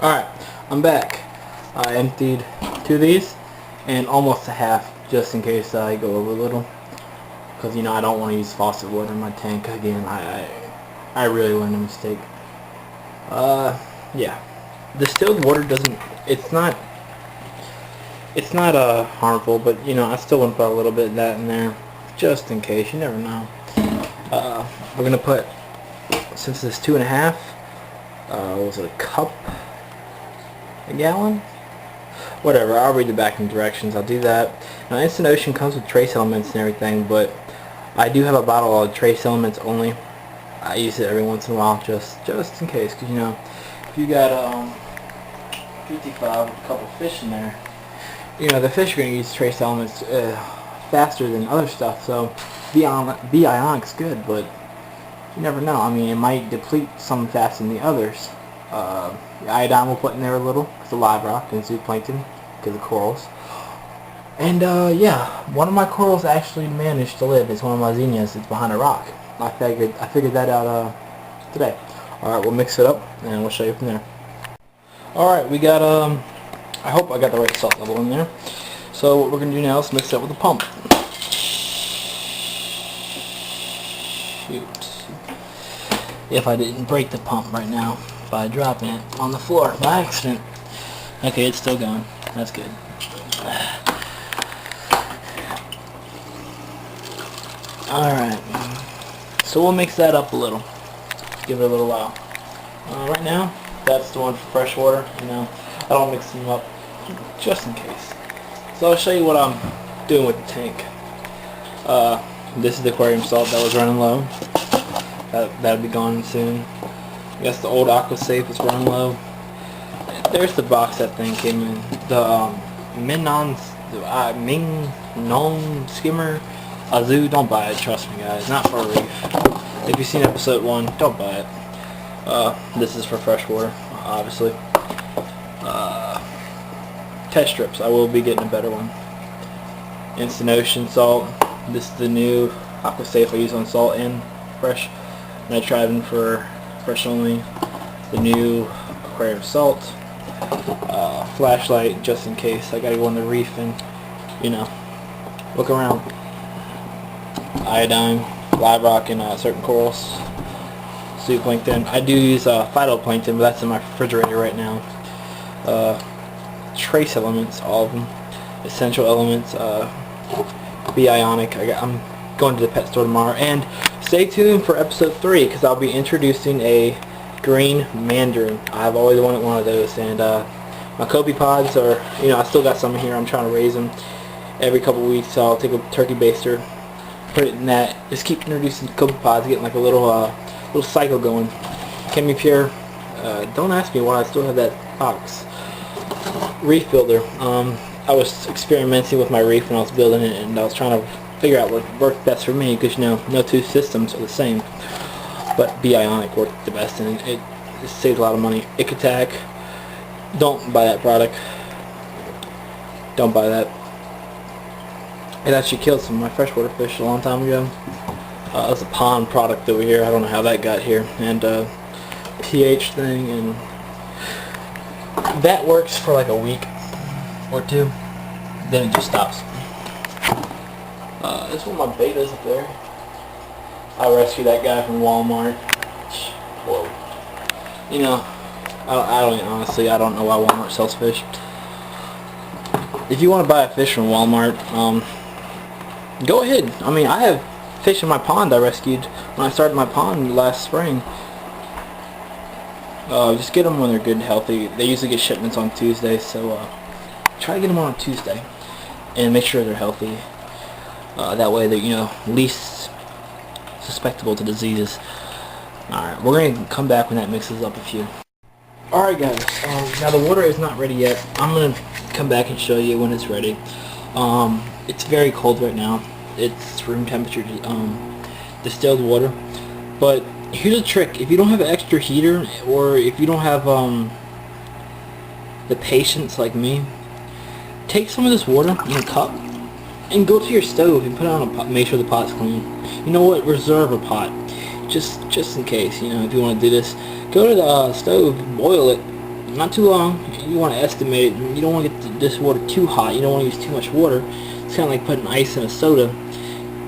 Alright, I'm back. I emptied 2 of these and almost a half just in case I go over a little. Because, I don't want to use faucet water in my tank. Again, I really learned a mistake. Yeah. Distilled water doesn't, it's not harmful, but, I still want to put a little bit of that in there just in case. You never know. We're going to put, since it's 2.5, what was it, a cup? A gallon? Whatever, I'll read the back and directions. I'll do that. Now, Instant Ocean comes with trace elements and everything, but I do have a bottle of trace elements only. I use it every once in a while, just in case, because if you got 55 with a couple fish in there, the fish are going to use trace elements faster than other stuff. So B-Ionic's good, but you never know. I mean, it might deplete some faster than the others. The iodine we'll put in there a little because of live rock and zooplankton because of corals. And yeah, one of my corals actually managed to live. It's one of my zinnias. It's behind a rock. I figured that out today. All right, we'll mix it up and we'll show you from there. All right, we got I hope I got the right salt level in there. So what we're gonna do now is mix it up with a pump. Shoot. If I didn't break the pump right now by dropping it on the floor by accident. Okay, it's still going. That's good. Alright. So we'll mix that up a little. Give it a little while. Right now, that's the one for fresh water. I don't mix them up just in case. So I'll show you what I'm doing with the tank. This is the aquarium salt that was running low. That'll be gone soon. I guess the old AquaSafe is running low. There's the box that thing came in. The Mignon skimmer Azu. Don't buy it. Trust me, guys. Not for a reef. If you've seen episode 1, don't buy it. This is for freshwater, obviously. Test strips. I will be getting a better one. Instant Ocean salt. This is the new AquaSafe I use on salt and fresh. Nitridin for fresh only. The new aquarium salt. Flashlight just in case I gotta go on the reef and look around. Iodine, live rock, and certain corals. Zooplankton. I do use phytoplankton, but that's in my refrigerator right now. Trace elements, all of them. Essential elements. B-Ionic. I'm going to the pet store tomorrow, and stay tuned for episode 3 because I'll be introducing a green mandarin. I've always wanted one of those, and my copepods are, I still got some here. I'm trying to raise them every couple weeks, so I'll take a turkey baster, put it in that, just keep introducing copepods, getting like a little cycle going. ChemiPure, don't ask me why I still have that box. Reef builder. I was experimenting with my reef when I was building it, and I was trying to figure out what worked best for me, because no two systems are the same. But B-Ionic worked the best, and it saved a lot of money. Icattac, don't buy that product. Don't buy that. It actually killed some of my freshwater fish a long time ago. It was a pond product over here. I don't know how that got here. And pH thing, and that works for like a week or two. Then it just stops. This is one of my betas up there. I rescued that guy from Walmart. Whoa. Honestly, I don't know why Walmart sells fish. If you want to buy a fish from Walmart, go ahead. I mean, I have fish in my pond I rescued when I started my pond last spring. Just get them when they're good and healthy. They usually get shipments on Tuesday, so try to get them on Tuesday and make sure they're healthy. That way they're least susceptible to diseases. Alright, we're going to come back when that mixes up a few. Alright guys, now the water is not ready yet. I'm going to come back and show you when it's ready. It's very cold right now. It's room temperature distilled water. But here's a trick. If you don't have an extra heater, or if you don't have the patience like me, take some of this water in a cup and go to your stove and put it on a pot. Make sure the pot's clean. You know what? Reserve a pot. Just in case, if you want to do this. Go to the stove, boil it, not too long. You want to estimate. You don't want to get this water too hot. You don't want to use too much water. It's kind of like putting ice in a soda.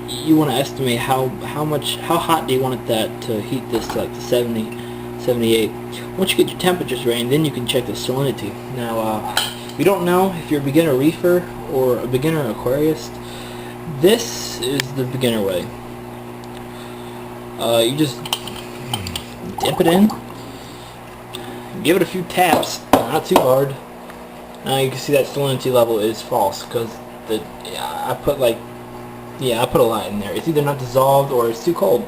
You want to estimate how hot do you want that to heat this to like the 70, 78. Once you get your temperatures right, then you can check the salinity. Now, if you don't know if you're a beginner reefer or a beginner aquarist, this is the beginner way. You just dip it in, give it a few taps, not too hard. Now you can see that salinity level is false because I put a lot in there. It's either not dissolved or it's too cold.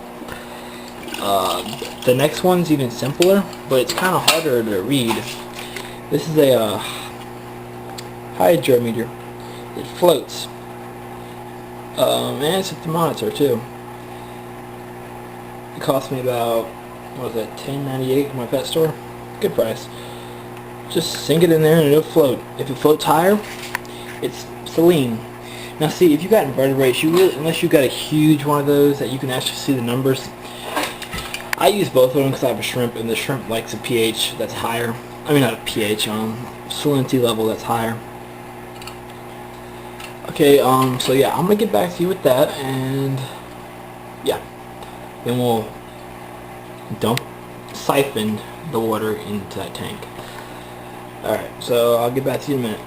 The next one's even simpler, but it's kind of harder to read. This is a hydrometer. It floats. And it's a thermometer too. It cost me about, what was that, $10.98 in my pet store. Good price. Just sink it in there and it'll float. If it floats higher, it's saline. Now see, if you got invertebrates, unless you got a huge one of those that you can actually see the numbers. I use both of them because I have a shrimp, and the shrimp likes a pH that's higher. I mean, not a pH, salinity level that's higher. Okay, so yeah, I'm gonna get back to you with that, and yeah, then we'll siphon the water into that tank. Alright, so I'll get back to you in a minute.